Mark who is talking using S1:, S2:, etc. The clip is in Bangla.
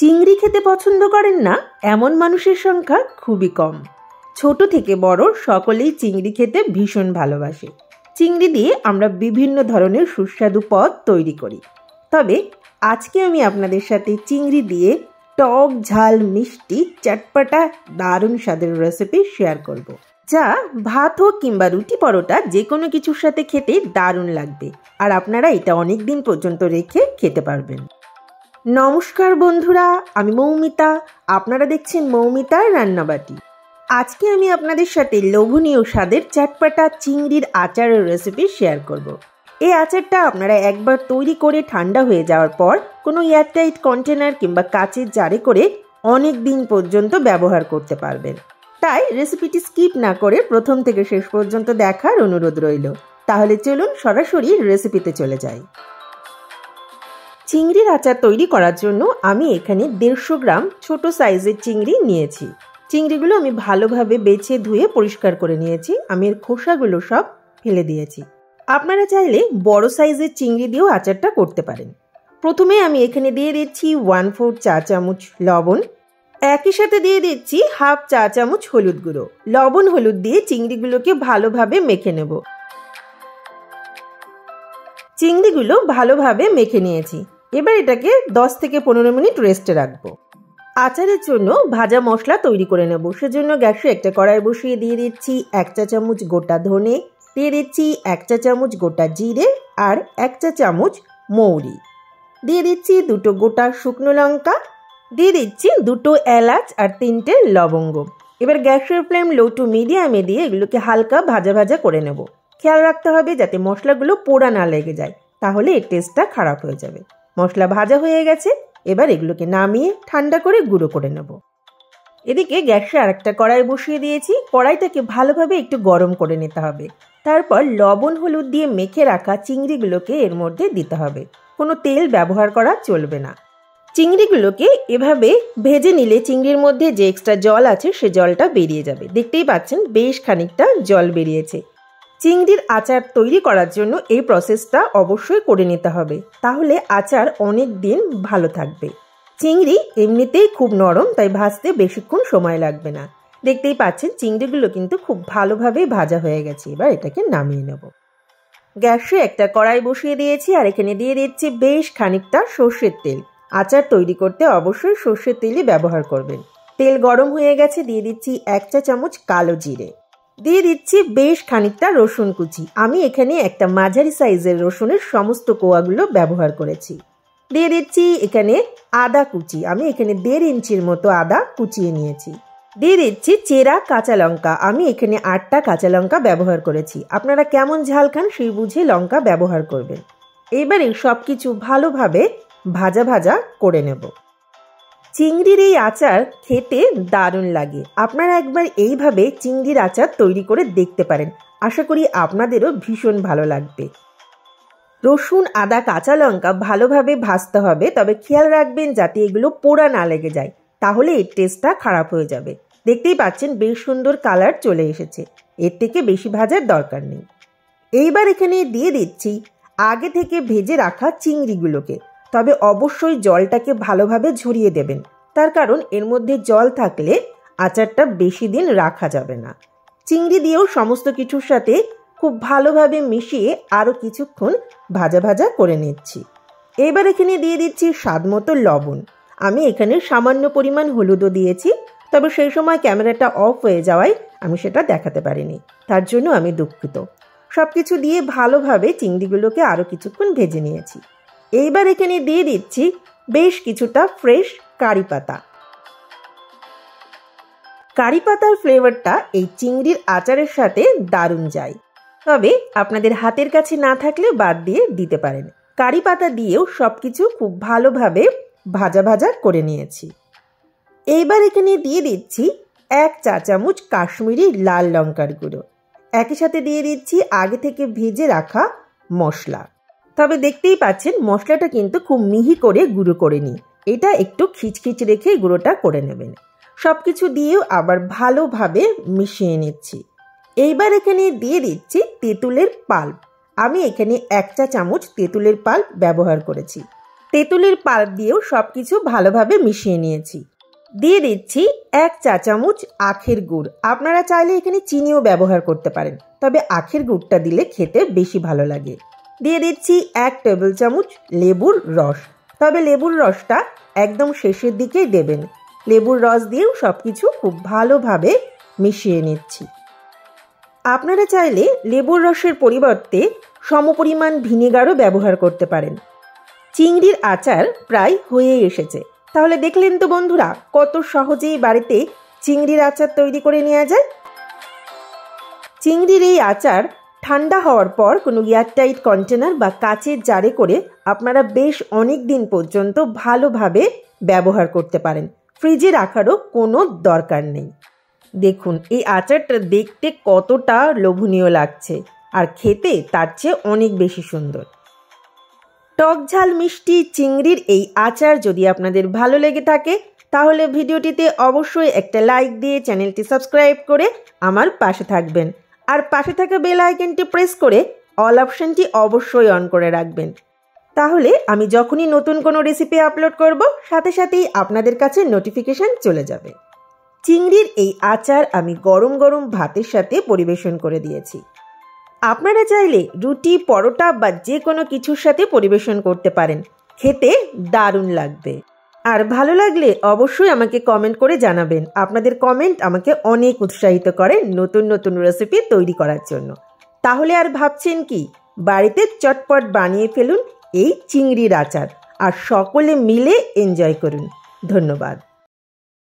S1: চিংড়ি খেতে পছন্দ করেন না এমন মানুষের সংখ্যা খুবই কম। ছোট থেকে বড় সকলেই চিংড়ি খেতে ভীষণ ভালোবাসে। চিংড়ি দিয়ে আমরা বিভিন্ন ধরনের সুস্বাদু পদ তৈরি করি। তবে আজকে আমি আপনাদের সাথে চিংড়ি দিয়ে টক ঝাল মিষ্টি চটপটা দারুণ স্বাদের রেসিপি শেয়ার করব, যা ভাত হোক কিংবা রুটি পরোটা যে কোনো কিছুর সাথে খেতে দারুণ লাগবে। আর আপনারা এটা অনেক দিন পর্যন্ত রেখে খেতে পারবেন। নমস্কার বন্ধুরা, আমি মৌমিতা, আপনারা দেখছেন মৌমিতার রান্নাবাটি। আজকে আমি আপনাদের সাথে লোভনীয় স্বাদের চটপটা চিংড়ির আচারের রেসিপি শেয়ার করব। এই আচারটা আপনারা একবার তৈরি করে ঠান্ডা হয়ে যাওয়ার পর কোনো এয়ারটাইট কন্টেনার কিংবা কাচের জারে করে অনেক দিন পর্যন্ত ব্যবহার করতে পারবেন। তাই রেসিপিটি স্কিপ না করে প্রথম থেকে শেষ পর্যন্ত দেখার অনুরোধ রইল। তাহলে চলুন সরাসরি রেসিপিতে চলে যাই। চিংড়ির আচার তৈরি করার জন্য আমি এখানে 150 গ্রাম ছোট সাইজের চিংড়ি নিয়েছি। চিংড়িগুলো আমি ভালোভাবে বেছে ধুয়ে পরিষ্কার করে নিয়েছি। আমি এর খোসাগুলো সব ফেলে দিয়েছি। আপনারা চাইলে বড় সাইজের চিংড়ি দিয়েও আচারটা করতে পারেন। প্রথমে আমি এখানে দিয়ে দিচ্ছি 1/4 চা চামচ লবণ, একই সাথে দিয়ে দিচ্ছি 1/2 চা চামচ হলুদ গুঁড়ো। লবণ হলুদ দিয়ে চিংড়িগুলোকে ভালোভাবে মেখে নেব। চিংড়িগুলো ভালোভাবে মেখে নিয়েছি। এবার এটাকে 10 থেকে 15 মিনিট রেস্টে রাখবো। আচারের জন্য ভাজা মশলা তৈরি করে নেব। সেজন্য গ্যাসে একটা কড়াই বসিয়ে দিয়ে দিচ্ছি 1 চা চামচ গোটা ধনে, দিয়ে দিচ্ছি 1 চা চামচ গোটা জিরে আর 1 চা চামচ মৌরি, দিয়ে দিচ্ছি 2টো গোটা শুকনো লঙ্কা, দিয়ে দিচ্ছি 2টো এলাচ আর 3টে লবঙ্গ। এবার গ্যাসের ফ্লেম লো টু মিডিয়ামে দিয়ে এগুলোকে হালকা ভাজা ভাজা করে নেব। খেয়াল রাখতে হবে যাতে মশলাগুলো পোড়া না লেগে যায়, তাহলে এর টেস্টটা খারাপ হয়ে যাবে। মশলা ভাজা হয়ে গেছে, এবার এগুলোকে নামিয়ে ঠান্ডা করে গুঁড়ো করে নেব। এদিকে গ্যাসে আরেকটা কড়াই বসিয়ে দিয়েছি। কড়াইটাকে ভালোভাবে একটু গরম করে নিতে হবে। তারপর লবণ হলুদ দিয়ে মেখে রাখা চিংড়িগুলোকে এর মধ্যে দিতে হবে। কোনো তেল ব্যবহার করা চলবে না। চিংড়িগুলোকে এভাবে ভেজে নিলে চিংড়ির মধ্যে যে এক্সট্রা জল আছে সে জলটা বেরিয়ে যাবে। দেখতেই পাচ্ছেন বেশ খানিকটা জল বেরিয়েছে। চিংড়ির আচার তৈরি করার জন্য এই প্রসেসটা অবশ্যই করে নিতে হবে, তাহলে আচার অনেক দিন ভালো থাকবে। চিংড়ি এমনিতেই খুব নরম, তাই ভাজতে বেশিক্ষণ সময় লাগবে না। দেখতেই পাচ্ছেন চিংড়িগুলো কিন্তু খুব ভালোভাবে ভাজা হয়ে গেছে। এবার এটাকে নামিয়ে নেব। গ্যাসে একটা কড়াই বসিয়ে দিয়েছি আর এখানে দিয়ে দিচ্ছি বেশ খানিকটা সর্ষের তেল। আচার তৈরি করতে অবশ্যই সর্ষের তেলই ব্যবহার করবেন। তেল গরম হয়ে গেছে, দিয়ে দিচ্ছি 1 চা চামচ কালো জিরে, দিয়ে দিচ্ছি বেশ খানিকটা রসুন কুচি। আমি এখানে একটা মাঝারি সাইজের রসুনের সমস্ত কোয়াগুলো ব্যবহার করেছি। দিয়ে দিচ্ছি এখানে আদা কুচি। আমি এখানে 1.5 ইঞ্চির মতো আদা কুচিয়ে নিয়েছি। দিয়ে দিচ্ছি চেরা কাঁচা লঙ্কা। আমি এখানে 8টা কাঁচা লঙ্কা ব্যবহার করেছি। আপনারা কেমন ঝাল খান সেই বুঝে লঙ্কা ব্যবহার করবেন। এবারে সবকিছু ভালোভাবে ভাজা ভাজা করে নেব। চিংড়ির এই আচার খেতে দারুণ লাগে। আপনারা একবার এইভাবে চিংড়ির আচার তৈরি করে দেখতে পারেন। আশা করি আপনাদেরও ভীষণ ভালো লাগবে। রসুন আদা কাঁচা লঙ্কা ভালোভাবে ভাজতে হবে, তবে খেয়াল রাখবেন যাতে এগুলো পোড়া না লেগে যায়, তাহলে এর টেস্টটা খারাপ হয়ে যাবে। দেখতেই পাচ্ছেন বেশ সুন্দর কালার চলে এসেছে। এর থেকে বেশি ভাজার দরকার নেই। এইবার এখানে দিয়ে দিচ্ছি আগে থেকে ভেজে রাখা চিংড়িগুলোকে। তবে অবশ্যই জলটাকে ভালোভাবে ঝরিয়ে দেবেন, তার কারণ এর মধ্যে জল থাকলে আচারটা বেশি দিন রাখা যাবে না। চিংড়ি দিয়েও সমস্ত কিছুর সাথে খুব ভালোভাবে মিশিয়ে আরও কিছুক্ষণ ভাজা ভাজা করে নিচ্ছি। এবার এখানে দিয়ে দিচ্ছি স্বাদ মতো লবণ। আমি এখানে সামান্য পরিমাণ হলুদও দিয়েছি, তবে সেই সময় ক্যামেরাটা অফ হয়ে যাওয়ায় আমি সেটা দেখাতে পারিনি, তার জন্য আমি দুঃখিত। সব কিছু দিয়ে ভালোভাবে চিংড়িগুলোকে আরও কিছুক্ষণ ভেজে নিয়েছি। এইবার এখানে দিয়ে দিচ্ছি বেশ কিছুটা ফ্রেশ কারি পাতা। কারি পাতার ফ্লেভারটা এই চিংড়ির আচারের সাথে দারুণ যায়, তবে আপনাদের হাতের কাছে না থাকলে বাদ দিয়ে দিতে পারেন। কারি পাতা দিয়েও সবকিছু খুব ভালোভাবে ভাজা ভাজা করে নিয়েছি। এইবার এখানে দিয়ে দিচ্ছি 1 চা চামচ কাশ্মীরি লাল লঙ্কার গুঁড়ো। একই সাথে দিয়ে দিচ্ছি আগে থেকে ভেজে রাখা মশলা। তবে দেখতেই পাচ্ছেন মশলাটা কিন্তু খুব মিহি করে গুঁড়ো করে নিই। এটা একটু খিচখিচ রেখে গুঁড়োটা করে নেবেন। সবকিছু দিয়েও আবার ভালোভাবে মিশিয়ে নিচ্ছি। এইবার এখানে দিয়ে দিচ্ছি তেঁতুলের পাল্প। আমি এখানে 1 চা চামচ তেঁতুলের পাল্প ব্যবহার করেছি। তেঁতুলের পাল্প দিয়েও সবকিছু ভালোভাবে মিশিয়ে নিয়েছি। দিয়ে দিচ্ছি 1 চা চামচ আখের গুড়। আপনারা চাইলে এখানে চিনিও ব্যবহার করতে পারেন, তবে আখের গুড়টা দিলে খেতে বেশি ভালো লাগে। দিয়ে দিচ্ছি 1 টেবিল চামচ লেবুর রস, তবে লেবুর রসটা একদম শেষের দিকেই দেবেন। লেবুর রস দিয়েও সবকিছু খুব ভালোভাবে মিশিয়ে নিচ্ছি। আপনারা চাইলে লেবুর রসের পরিবর্তে সমপরিমাণ ভিনেগারও ব্যবহার করতে পারেন। চিংড়ির আচার প্রায় হয়েই এসেছে। তাহলে দেখলেন তো বন্ধুরা, কত সহজেই বাড়িতে চিংড়ির আচার তৈরি করে নেওয়া যায়। চিংড়ির এই আচার ঠান্ডা হওয়ার পর কোনো এয়ারটাইট কন্টেনার বা কাচের জারে করে আপনারা বেশ অনেক দিন পর্যন্ত ভালোভাবে ব্যবহার করতে পারেন। ফ্রিজে রাখারও কোনো দরকার নেই। দেখুন এই আচারটা দেখতে কতটা লোভনীয় লাগছে, আর খেতে তার চেয়ে অনেক বেশি সুন্দর। টক ঝাল মিষ্টি চিংড়ির এই আচার যদি আপনাদের ভালো লেগে থাকে তাহলে ভিডিওটিতে অবশ্যই একটা লাইক দিয়ে চ্যানেলটি সাবস্ক্রাইব করে আমার পাশে থাকবেন, আর পাশে থাকা বেল আইকনটি প্রেস করে অল অপশনটি অবশ্যই অন করে রাখবেন। তাহলে আমি যখনই নতুন কোনো রেসিপি আপলোড করব সাথে সাথেই আপনাদের কাছে নোটিফিকেশন চলে যাবে। চিংড়ির এই আচার আমি গরম গরম ভাতের সাথে পরিবেশন করে দিয়েছি। আপনারা চাইলে রুটি, পরোটা বা যে কোনো কিছুর সাথে পরিবেশন করতে পারেন, খেতে দারুণ লাগবে। আর ভালো লাগলে অবশ্যই আমাকে কমেন্ট করে জানাবেন। আপনাদের কমেন্ট আমাকে অনেক উৎসাহিত করে নতুন নতুন রেসিপি তৈরি করার জন্য। তাহলে আর ভাবছেন কি, বাড়িতে চটপট বানিয়ে ফেলুন এই চিংড়ির আচার আর সকলে মিলে এনজয় করুন। ধন্যবাদ।